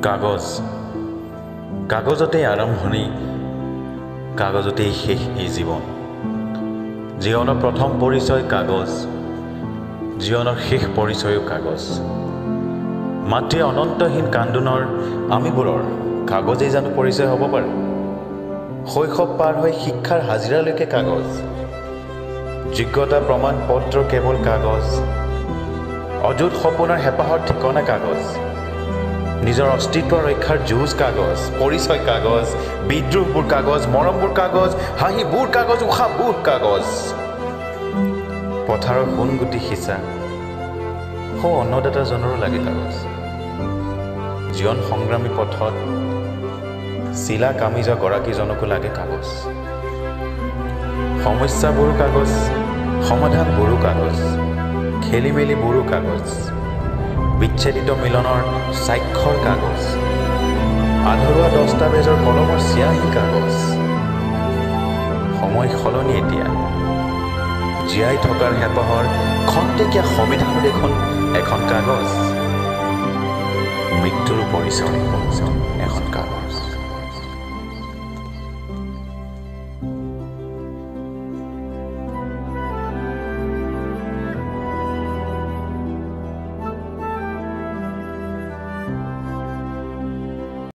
কাগজ কাগজতেই আৰম্ভণি কাগজতেই শেষ এই জীৱন জীৱনৰ প্ৰথম পৰিচয় কাগজ জীৱনৰ শেষ পৰিচয়ও কাগজ মাতৃ অনন্তহীন কান্দোনৰ আমিবোৰৰ কাগজেই জানো পৰিচয় হ'ব পাৰে শৈশৱ পাৰ হৈ শিক্ষাৰ হাজিৰালৈকে কাগজ যোগ্যতা প্ৰমাণ পত্ৰ কেৱল কাগজ অযুত সপোনৰ হেঁপাহৰ ঠিকনা কাগজ নিজৰ অস্তিত্ব ৰক্ষাৰ যুঁজ কাগজ পৰিচয় কাগজ বিদ্ৰোহবোৰ কাগজ মৰমবোৰ কাগজ হাঁহিবোৰ কাগজ উশাহবোৰ কাগজ পথাৰৰ সোণগুটি সিঁচা সৌ অন্নদাতাজনৰো লাগে কাগজ জীৱন সংগ্ৰামী পথত চিলা কামিজা গৰাকীজনকো লাগে কাগজ সমস্যাবোৰো কাগজ সমাধানবোৰো কাগজ খেলি মেলিবোৰো কাগজ বিচ্ছেদিত মিলনৰ স্বাক্ষৰ কাগজ আধৰুৱা দস্তাবেজৰ কলমৰ চিয়াহী কাগজ সময় সলনি এতিয়া জীয়াই থকাৰ হেঁপাহৰ খন্তেকীয়া সংবিধান দেখোন এখন কাগজ মৃত্যুৰ পৰিচয় এখন কাগজ